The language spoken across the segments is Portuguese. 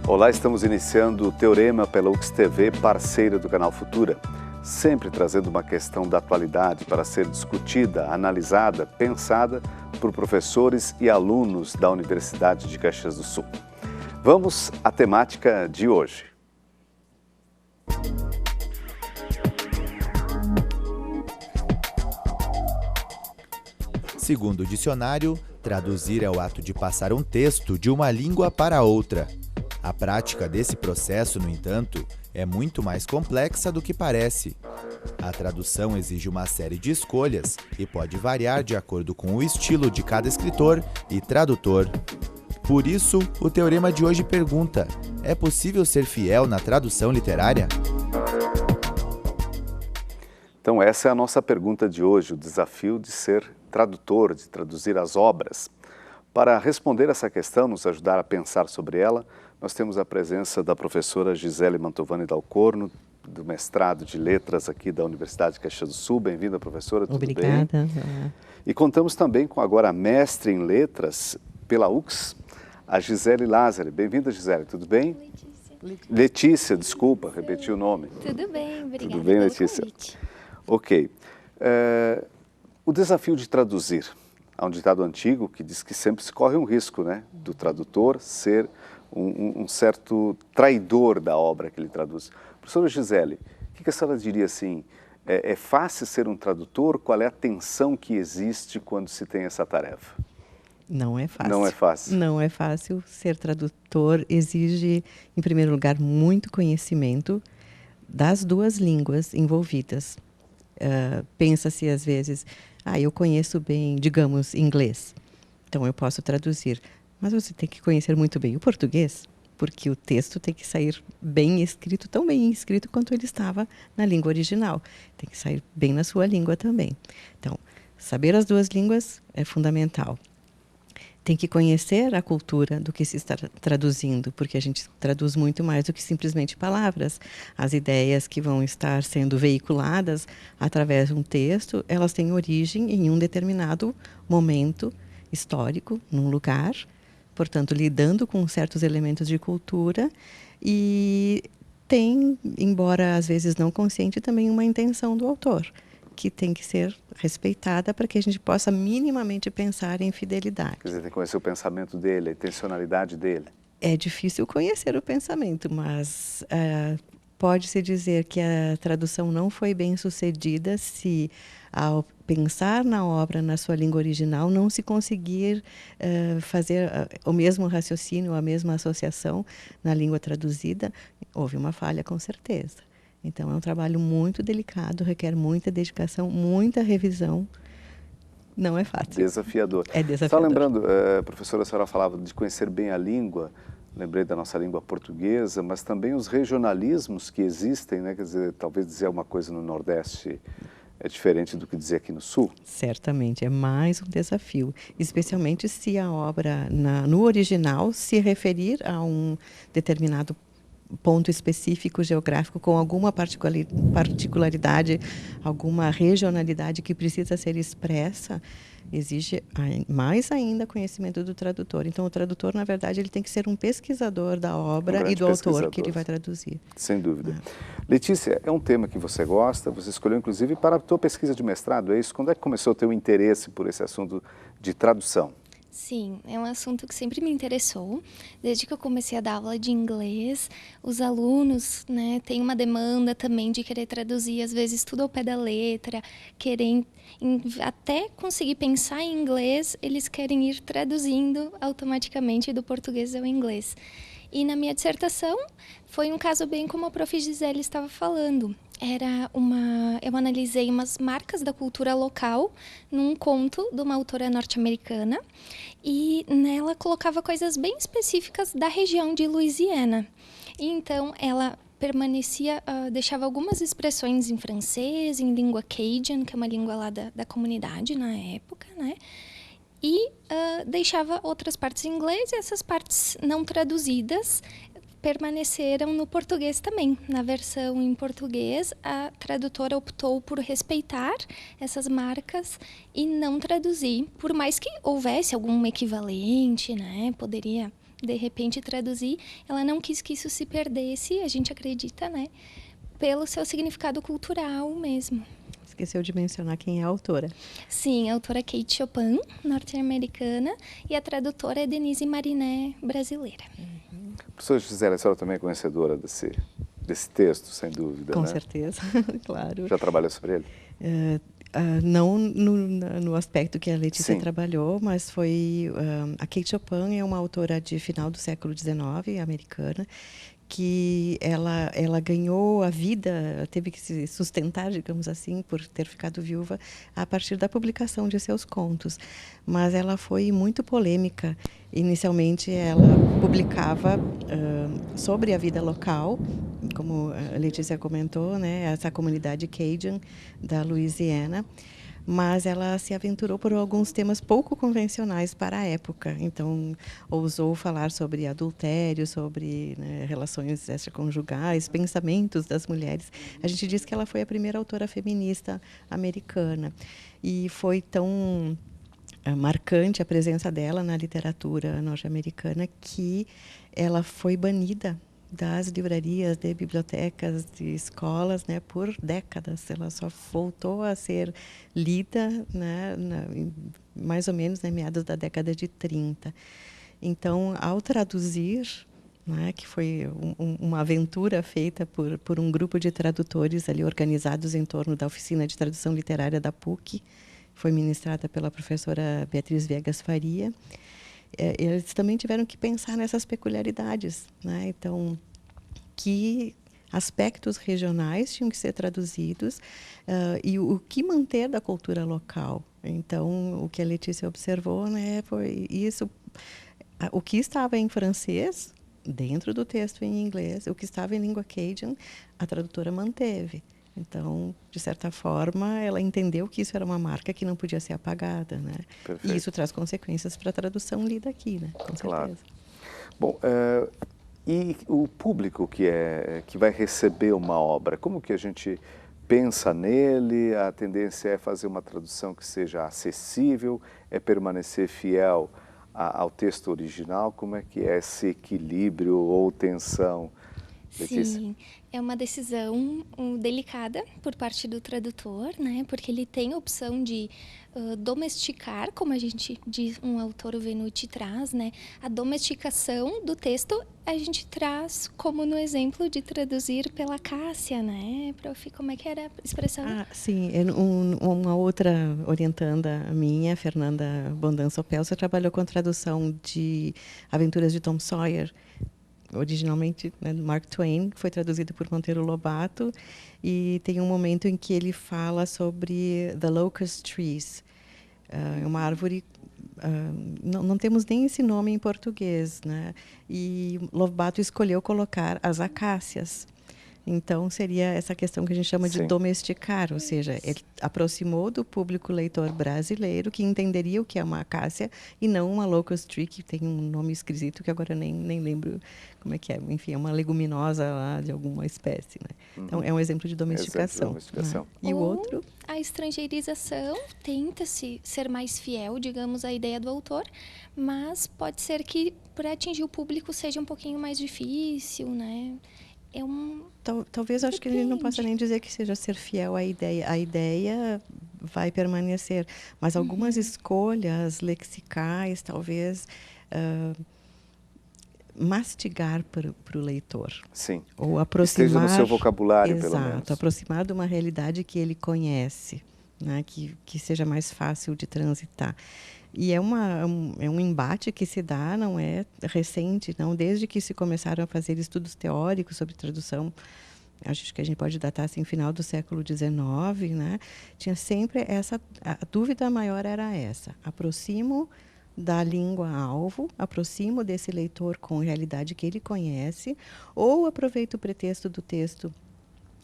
Olá, estamos iniciando o Teorema pela UX-TV, parceira do canal Futura, sempre trazendo uma questão da atualidade para ser discutida, analisada, pensada por professores e alunos da Universidade de Caxias do Sul. Vamos à temática de hoje. Segundo o dicionário, traduzir é o ato de passar um texto de uma língua para outra. A prática desse processo, no entanto, é muito mais complexa do que parece. A tradução exige uma série de escolhas e pode variar de acordo com o estilo de cada escritor e tradutor. Por isso, o teorema de hoje pergunta: é possível ser fiel na tradução literária? Então essa é a nossa pergunta de hoje, o desafio de ser tradutor, de traduzir as obras. Para responder essa questão, nos ajudar a pensar sobre ela, nós temos a presença da professora Gisele Mantovani Dalcorno, do mestrado de Letras aqui da Universidade de Caxias do Sul. Bem-vinda, professora, tudo Obrigada. bem? E contamos também com agora a mestre em Letras pela UX, a Gisele Lázari. Bem-vinda, Gisele, tudo bem? Letícia, desculpa, repeti o nome. Tudo bem, obrigada. Tudo bem, pelo Letícia? convite. Ok. O desafio de traduzir. Há um ditado antigo que diz que sempre se corre um risco, né? Do tradutor ser um certo traidor da obra que ele traduz. Professora Gisele, o que a senhora diria assim? É fácil ser um tradutor? Qual é a tensão que existe quando se tem essa tarefa? Não é fácil. Não é fácil. Não é fácil. Ser tradutor exige, em primeiro lugar, muito conhecimento das duas línguas envolvidas. Pensa-se às vezes, eu conheço bem, digamos, inglês, então eu posso traduzir. Mas você tem que conhecer muito bem o português, porque o texto tem que sair bem escrito, tão bem escrito quanto ele estava na língua original. Tem que sair bem na sua língua também. Então, saber as duas línguas é fundamental. Tem que conhecer a cultura do que se está traduzindo, porque a gente traduz muito mais do que simplesmente palavras. As ideias que vão estar sendo veiculadas através de um texto, elas têm origem em um determinado momento histórico, num lugar, portanto, lidando com certos elementos de cultura, e tem, embora às vezes não consciente, também uma intenção do autor, que tem que ser respeitada para que a gente possa minimamente pensar em fidelidade. Quer dizer, tem que conhecer o pensamento dele, a intencionalidade dele. É difícil conhecer o pensamento, mas pode-se dizer que a tradução não foi bem sucedida se, ao pensar na obra na sua língua original, não se conseguir fazer o mesmo raciocínio, a mesma associação na língua traduzida. Houve uma falha, com certeza. Então, é um trabalho muito delicado, requer muita dedicação, muita revisão. Não é fácil. Desafiador. É desafiador. Só lembrando, professora, a senhora falava de conhecer bem a língua, lembrei da nossa língua portuguesa, mas também os regionalismos que existem, né? Quer dizer, talvez dizer alguma coisa no Nordeste é diferente do que dizer aqui no Sul. Certamente, é mais um desafio, especialmente se a obra, no original, se referir a um determinado ponto específico geográfico com alguma particularidade, alguma regionalidade que precisa ser expressa, exige mais ainda conhecimento do tradutor. Então, o tradutor, na verdade, ele tem que ser um pesquisador da obra e do autor que ele vai traduzir. Sem dúvida. Letícia, é um tema que você gosta, você escolheu inclusive para a tua pesquisa de mestrado, é isso? Quando é que começou o teu interesse por esse assunto de tradução? Sim, é um assunto que sempre me interessou. Desde que eu comecei a dar aula de inglês, os alunos, né, têm uma demanda também de querer traduzir, às vezes tudo ao pé da letra, querem até conseguir pensar em inglês, eles querem ir traduzindo automaticamente do português ao inglês. E na minha dissertação foi um caso bem como a prof. Gisele estava falando. Eu analisei umas marcas da cultura local num conto de uma autora norte-americana e nela colocava coisas bem específicas da região de Louisiana. E então ela deixava algumas expressões em francês, em língua Cajun, que é uma língua lá da comunidade na época, né? E deixava outras partes em inglês e essas partes não traduzidas permaneceram no português também. Na versão em português, a tradutora optou por respeitar essas marcas e não traduzir, por mais que houvesse algum equivalente, né? Poderia de repente traduzir. Ela não quis que isso se perdesse, a gente acredita, né? Pelo seu significado cultural mesmo. Esqueceu de mencionar quem é a autora. Sim, a autora Kate Chopin, norte-americana, e a tradutora é Denise Mariné, brasileira. Professora Gisele, a senhora também é conhecedora desse texto, sem dúvida, Com né? certeza, claro. Já trabalhou sobre ele? Não no aspecto que a Letícia Sim. trabalhou, mas foi... a Kate Chopin é uma autora de final do século XIX, americana, que ela ganhou a vida, teve que se sustentar, digamos assim, por ter ficado viúva, a partir da publicação de seus contos. Mas ela foi muito polêmica. Inicialmente, ela publicava sobre a vida local, como a Letícia comentou, né, essa comunidade Cajun da Louisiana, mas ela se aventurou por alguns temas pouco convencionais para a época. Então, ousou falar sobre adultério, sobre, né, relações extraconjugais, pensamentos das mulheres. A gente diz que ela foi a primeira autora feminista americana. E foi tão marcante a presença dela na literatura norte-americana que ela foi banida das livrarias, de bibliotecas, de escolas, né, por décadas. Ela só voltou a ser lida, né, mais ou menos em meados da década de 30. Então, ao traduzir, né, que foi uma aventura feita por um grupo de tradutores ali organizados em torno da oficina de tradução literária da PUC, foi ministrada pela professora Beatriz Viegas Faria. Eles também tiveram que pensar nessas peculiaridades, né? Então, que aspectos regionais tinham que ser traduzidos e o que manter da cultura local. Então, o que a Letícia observou, né, foi isso. O que estava em francês, dentro do texto em inglês, o que estava em língua Cajun, a tradutora manteve. Então, de certa forma, ela entendeu que isso era uma marca que não podia ser apagada, né? Perfeito. E isso traz consequências para a tradução lida aqui, né? Com Claro. certeza. Bom, e o público que vai receber uma obra, como que a gente pensa nele? A tendência é fazer uma tradução que seja acessível, é permanecer fiel ao texto original? Como é que é esse equilíbrio ou tensão, Letícia? Sim, é uma decisão delicada por parte do tradutor, né? Porque ele tem a opção de domesticar, como a gente diz, um autor, o Venuti, traz, né? A domesticação do texto a gente traz como no exemplo de traduzir pela Cássia, né, prof? Como é que era a expressão? Sim, uma outra orientanda minha, Fernanda Bondan Sopelsa, trabalhou com a tradução de Aventuras de Tom Sawyer, originalmente, né, Mark Twain, que foi traduzido por Monteiro Lobato, e tem um momento em que ele fala sobre the locust trees. É uma árvore, não temos nem esse nome em português, né? E Lobato escolheu colocar as acácias. Então, seria essa questão que a gente chama de domesticar, ou seja, ele aproximou do público leitor brasileiro que entenderia o que é uma acácia e não uma locust tree, que tem um nome esquisito que agora nem lembro como é que é. Enfim, é uma leguminosa lá de alguma espécie, né? Então, é um exemplo de domesticação. Né? E o outro? A estrangeirização tenta-se ser mais fiel, digamos, à ideia do autor, mas pode ser que para atingir o público seja um pouquinho mais difícil, né? Talvez acho que a gente não possa nem dizer que seja ser fiel à ideia. A ideia vai permanecer, mas algumas escolhas lexicais, talvez mastigar para o leitor. Sim. Ou aproximar. Esteja no seu vocabulário, exato, pelo menos. Aproximar de uma realidade que ele conhece, né? Que seja mais fácil de transitar. E é um embate que se dá, não é recente, não. Desde que se começaram a fazer estudos teóricos sobre tradução, acho que a gente pode datar assim, final do século XIX, né? Tinha sempre a dúvida maior era essa: aproximo da língua-alvo, aproximo desse leitor com a realidade que ele conhece, ou aproveito o pretexto do texto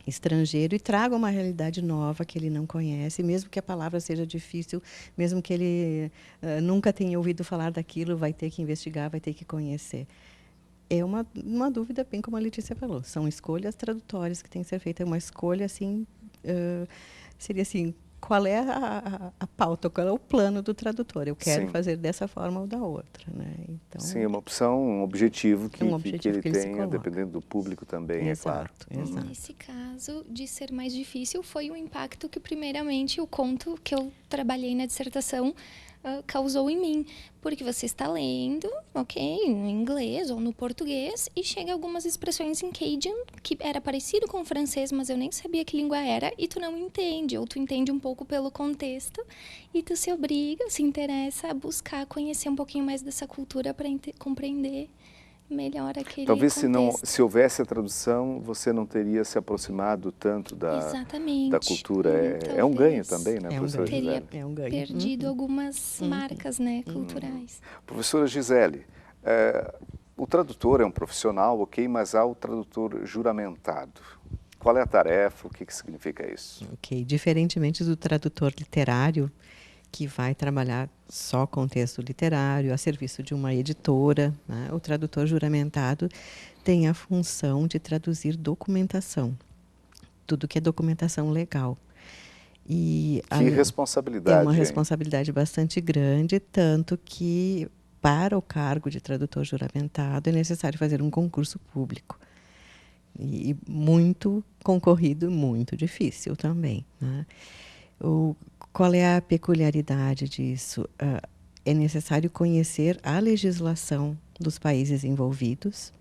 estrangeiro e traga uma realidade nova que ele não conhece, mesmo que a palavra seja difícil, mesmo que ele nunca tenha ouvido falar daquilo, vai ter que investigar, vai ter que conhecer. É uma dúvida, bem como a Letícia falou, são escolhas tradutórias que têm que ser feitas, uma escolha assim, seria assim, qual é a pauta, qual é o plano do tradutor. Eu quero Sim. fazer dessa forma ou da outra, né? Então, Sim, é uma opção, um objetivo que, um objetivo que que ele ele se tenha, coloca. dependendo do público também, é claro. Exato. Nesse caso, de ser mais difícil, foi o impacto que, primeiramente, o conto que eu trabalhei na dissertação causou em mim. Porque você está lendo, ok, no inglês ou no português, e chega algumas expressões em Cajun, que era parecido com o francês, mas eu nem sabia que língua era, e tu não entende, ou tu entende um pouco pelo contexto, e tu se obriga, se interessa a buscar conhecer um pouquinho mais dessa cultura para compreender melhor aquele Talvez contexto. se houvesse a tradução, você não teria se aproximado tanto Exatamente. da cultura. É um ganho talvez. também, né, É um professora ganho. Gisele? Teria É um ganho. perdido algumas marcas, né, culturais. Professora Gisele, o tradutor é um profissional, ok, mas há o tradutor juramentado. Qual é a tarefa? O que significa isso? Ok. Diferentemente do tradutor literário, que vai trabalhar só com texto literário, a serviço de uma editora, né? O tradutor juramentado tem a função de traduzir documentação, tudo que é documentação legal. E Que responsabilidade, é uma hein? responsabilidade bastante grande, tanto que para o cargo de tradutor juramentado é necessário fazer um concurso público. E muito concorrido, muito difícil também, né? Qual é a peculiaridade disso? É necessário conhecer a legislação dos países envolvidos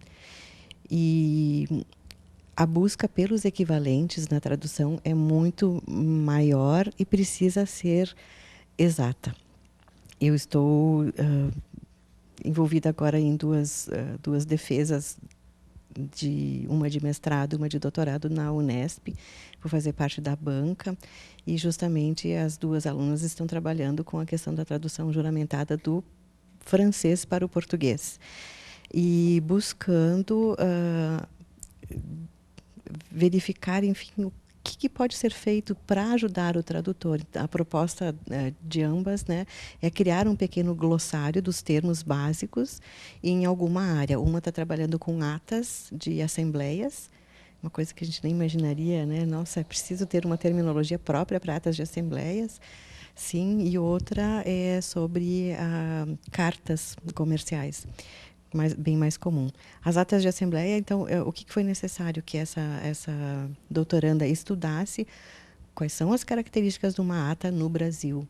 e a busca pelos equivalentes na tradução é muito maior e precisa ser exata. Eu estou envolvida agora em duas defesas, uma de mestrado, uma de doutorado na Unesp, vou fazer parte da banca, e justamente as duas alunas estão trabalhando com a questão da tradução juramentada do francês para o português. E buscando verificar, enfim, o que pode ser feito para ajudar o tradutor. A proposta de ambas, né, é criar um pequeno glossário dos termos básicos em alguma área. Uma está trabalhando com atas de assembleias, uma coisa que a gente nem imaginaria, né? Nossa, é preciso ter uma terminologia própria para atas de assembleias. Sim, e outra é sobre cartas comerciais. Bem mais comum. As atas de assembleia, então, o que foi necessário que essa doutoranda estudasse? Quais são as características de uma ata no Brasil?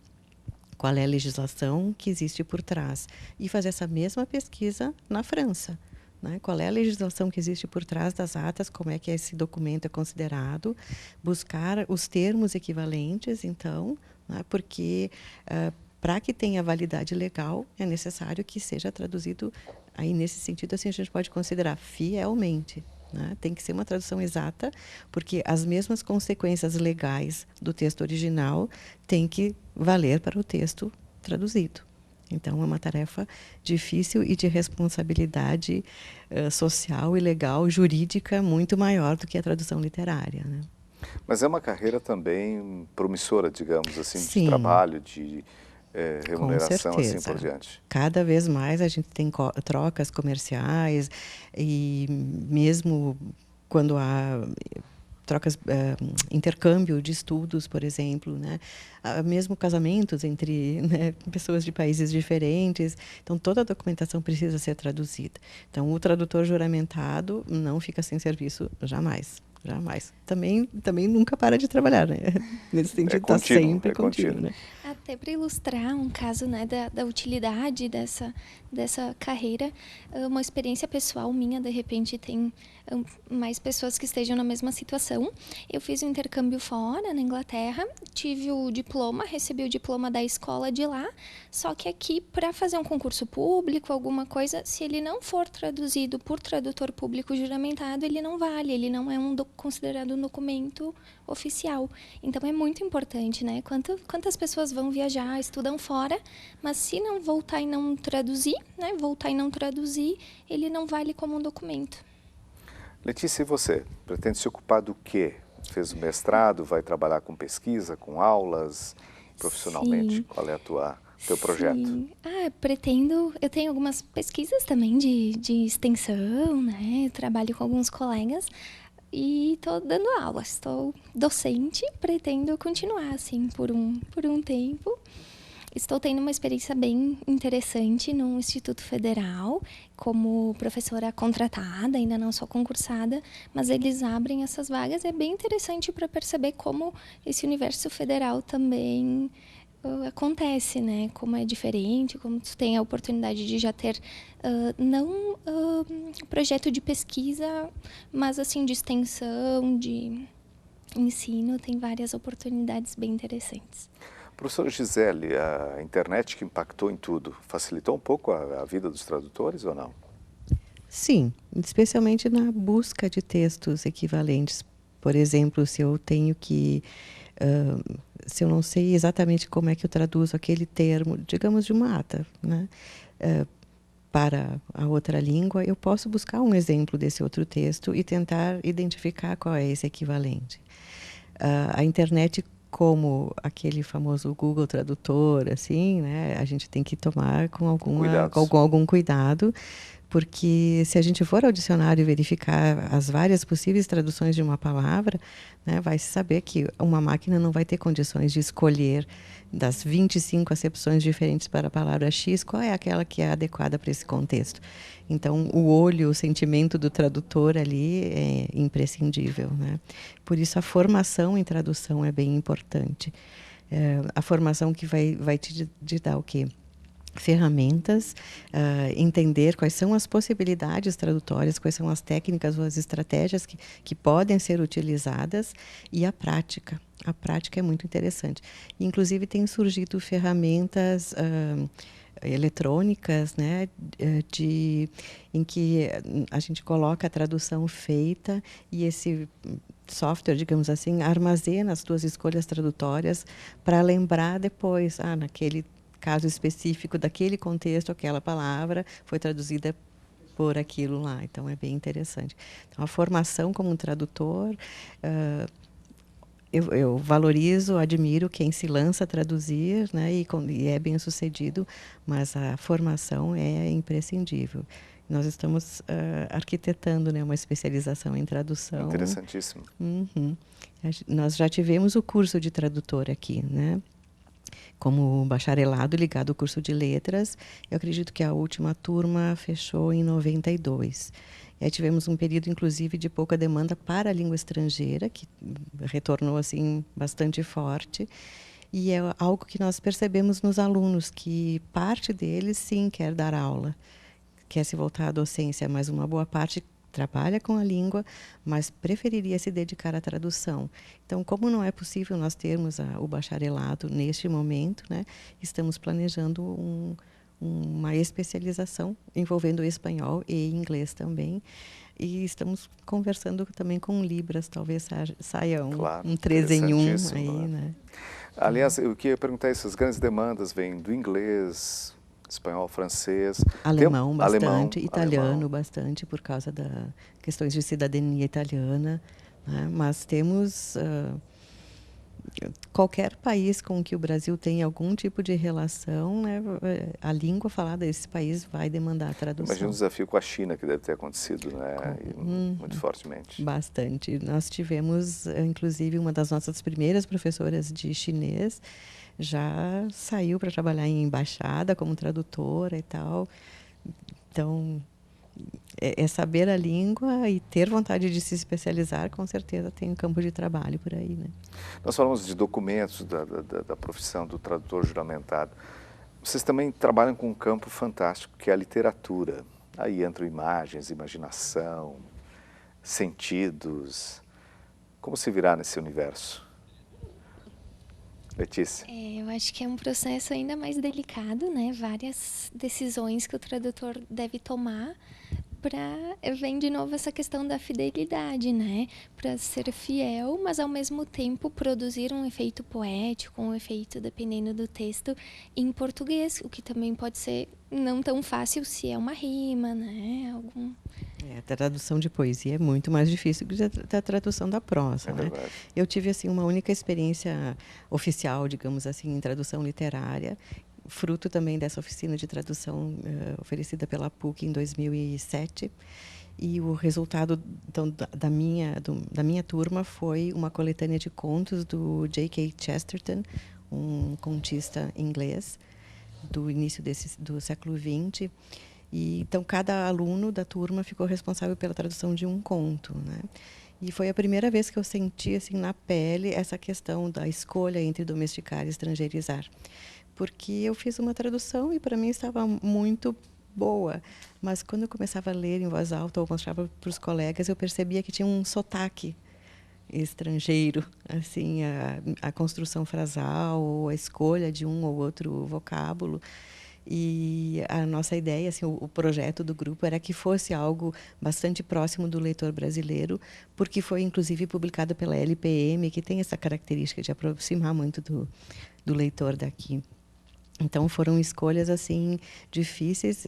Qual é a legislação que existe por trás? E fazer essa mesma pesquisa na França, né? Qual é a legislação que existe por trás das atas? Como é que esse documento é considerado? Buscar os termos equivalentes, então, né? Porque para que tenha validade legal, é necessário que seja traduzido. Aí, nesse sentido, assim, a gente pode considerar fielmente, né? Tem que ser uma tradução exata, porque as mesmas consequências legais do texto original têm que valer para o texto traduzido. Então, é uma tarefa difícil e de responsabilidade social e legal, jurídica, muito maior do que a tradução literária, né? Mas é uma carreira também promissora, digamos assim, Sim. de trabalho, de remuneração, Com assim certeza. por diante. Cada vez mais a gente tem trocas comerciais e mesmo quando há trocas, intercâmbio de estudos, por exemplo, né? Mesmo casamentos entre, né, pessoas de países diferentes. Então, toda a documentação precisa ser traduzida. Então, o tradutor juramentado não fica sem serviço jamais. Jamais. Também nunca para de trabalhar, né? Nesse sentido, está sempre contínuo, né? Até para ilustrar um caso, né, da utilidade dessa carreira, uma experiência pessoal minha, de repente tem mais pessoas que estejam na mesma situação. Eu fiz um intercâmbio fora, na Inglaterra, tive o diploma, recebi o diploma da escola de lá, só que aqui, para fazer um concurso público, alguma coisa, se ele não for traduzido por tradutor público juramentado, ele não vale, ele não é considerado um documento oficial. Então, é muito importante, né? Quantas pessoas vão viajar, estudam fora, mas se não voltar e não traduzir, né? Ele não vale como um documento. Letícia, e você? Pretende se ocupar do quê? Fez o mestrado, vai trabalhar com pesquisa, com aulas, profissionalmente? Sim. Qual é teu projeto? Sim. Pretendo... Eu tenho algumas pesquisas também de extensão, né? Eu trabalho com alguns colegas. e estou dando aula, estou docente, pretendo continuar assim por um tempo. Estou tendo uma experiência bem interessante no Instituto Federal, como professora contratada, ainda não sou concursada, mas eles abrem essas vagas. É bem interessante para perceber como esse universo federal também acontece, né? Como é diferente, como tu tem a oportunidade de já ter não projeto de pesquisa, mas assim de extensão, de ensino, tem várias oportunidades bem interessantes. Professora Gisele, a internet que impactou em tudo, facilitou um pouco a vida dos tradutores ou não? Sim, especialmente na busca de textos equivalentes. Por exemplo, se eu tenho que... se eu não sei exatamente como é que eu traduzo aquele termo, digamos, de uma ata, né? Para a outra língua, eu posso buscar um exemplo desse outro texto e tentar identificar qual é esse equivalente. A internet, como aquele famoso Google Tradutor, assim, né? A gente tem que tomar com algum cuidado, porque se a gente for ao dicionário e verificar as várias possíveis traduções de uma palavra, né, vai se saber que uma máquina não vai ter condições de escolher das 25 acepções diferentes para a palavra X, qual é aquela que é adequada para esse contexto. Então, o olho, o sentimento do tradutor ali é imprescindível, né? Por isso, a formação em tradução é bem importante. A formação que vai te dar o quê? Ferramentas, entender quais são as possibilidades tradutórias, quais são as técnicas ou as estratégias que podem ser utilizadas, e a prática. A prática é muito interessante. Inclusive, tem surgido ferramentas eletrônicas, né, em que a gente coloca a tradução feita e esse software, digamos assim, armazena as tuas escolhas tradutórias para lembrar depois, naquele caso específico daquele contexto, aquela palavra foi traduzida por aquilo lá. Então, é bem interessante. Então, a formação como um tradutor, eu valorizo, admiro quem se lança a traduzir, né, e é bem sucedido, mas a formação é imprescindível. Nós estamos arquitetando, né, uma especialização em tradução. Interessantíssimo. Uhum. Nós já tivemos o curso de tradutor aqui, né? Como bacharelado ligado ao curso de letras. Eu acredito que a última turma fechou em 92. E aí tivemos um período, inclusive, de pouca demanda para a língua estrangeira, que retornou assim bastante forte. E é algo que nós percebemos nos alunos, que parte deles, sim, quer dar aula, quer se voltar à docência, mas uma boa parte trabalha com a língua, mas preferiria se dedicar à tradução. Então, como não é possível nós termos o bacharelado neste momento, né, estamos planejando uma especialização envolvendo espanhol e inglês também. E estamos conversando também com Libras, talvez saia um 3 em 1 aí, né? Aliás, eu queria perguntar, essas grandes demandas vêm do inglês, espanhol, francês... Alemão bastante, italiano bastante, por causa das questões de cidadania italiana, né? Mas temos... qualquer país com que o Brasil tenha algum tipo de relação, né, a língua falada desse país vai demandar a tradução. Imagina o desafio com a China, que deve ter acontecido, né, muito fortemente. Bastante. Nós tivemos, inclusive, uma das nossas primeiras professoras de chinês, já saiu para trabalhar em embaixada como tradutora e tal. Então, é saber a língua e ter vontade de se especializar, com certeza tem um campo de trabalho por aí, né? Nós falamos de documentos da profissão do tradutor juramentado. Vocês também trabalham com um campo fantástico, que é a literatura. Aí entram imagens, imaginação, sentidos. Como se virar nesse universo? Letícia? Eu acho que é um processo ainda mais delicado, né? Várias decisões que o tradutor deve tomar vem de novo essa questão da fidelidade, né? Para ser fiel, mas ao mesmo tempo produzir um efeito poético, um efeito, dependendo do texto, em português, o que também pode ser não tão fácil se é uma rima, né? A tradução de poesia é muito mais difícil que a tradução da prosa, né? Eu tive assim uma única experiência oficial, digamos assim, em tradução literária, fruto também dessa oficina de tradução oferecida pela PUC em 2007. E o resultado então, da minha turma foi uma coletânea de contos do J.K. Chesterton, um contista inglês do início do século XX. E, então, cada aluno da turma ficou responsável pela tradução de um conto, né? E foi a primeira vez que eu senti assim, na pele essa questão da escolha entre domesticar e estrangeirizar. Porque eu fiz uma tradução e, para mim, estava muito boa. Mas, quando eu começava a ler em voz alta ou mostrava para os colegas, eu percebia que tinha um sotaque estrangeiro, assim, a construção frasal, ou a escolha de um ou outro vocábulo. E a nossa ideia, assim, o projeto do grupo era que fosse algo bastante próximo do leitor brasileiro, porque foi inclusive publicado pela LPM, que tem essa característica de aproximar muito do leitor daqui. Então foram escolhas assim difíceis.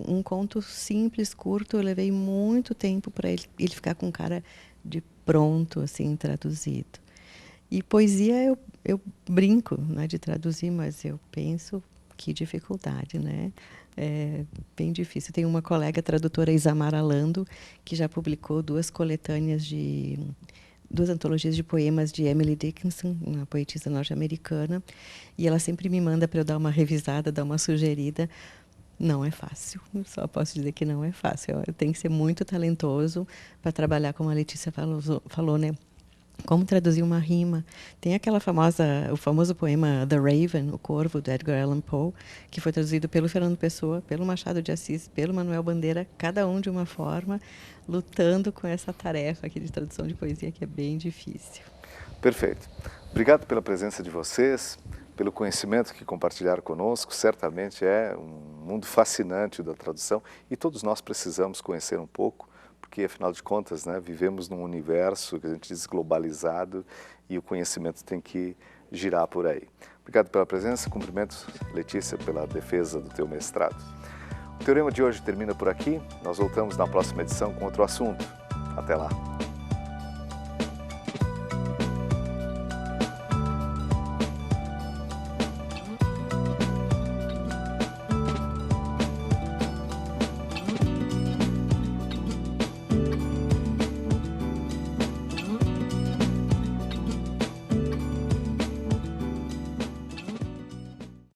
Um conto simples, curto, eu levei muito tempo para ele ficar com cara de pronto, assim, traduzido. E poesia eu brinco, né, de traduzir, mas eu penso que dificuldade, né? É bem difícil. Tem uma colega tradutora, Isamara Lando, que já publicou duas antologias de poemas de Emily Dickinson, uma poetisa norte-americana, e ela sempre me manda para eu dar uma revisada, dar uma sugerida. Não é fácil, só posso dizer que não é fácil. Tem que ser muito talentoso para trabalhar, como a Letícia falou, né? Como traduzir uma rima. Tem o famoso poema The Raven, O Corvo, do Edgar Allan Poe, que foi traduzido pelo Fernando Pessoa, pelo Machado de Assis, pelo Manuel Bandeira, cada um de uma forma, lutando com essa tarefa aqui de tradução de poesia, que é bem difícil. Perfeito. Obrigado pela presença de vocês, pelo conhecimento que compartilharam conosco. Certamente é um mundo fascinante da tradução e todos nós precisamos conhecer um pouco, porque, afinal de contas, né, vivemos num universo que a gente diz globalizado e o conhecimento tem que girar por aí. Obrigado pela presença, cumprimento, Letícia, pela defesa do teu mestrado. O Teorema de hoje termina por aqui, nós voltamos na próxima edição com outro assunto. Até lá!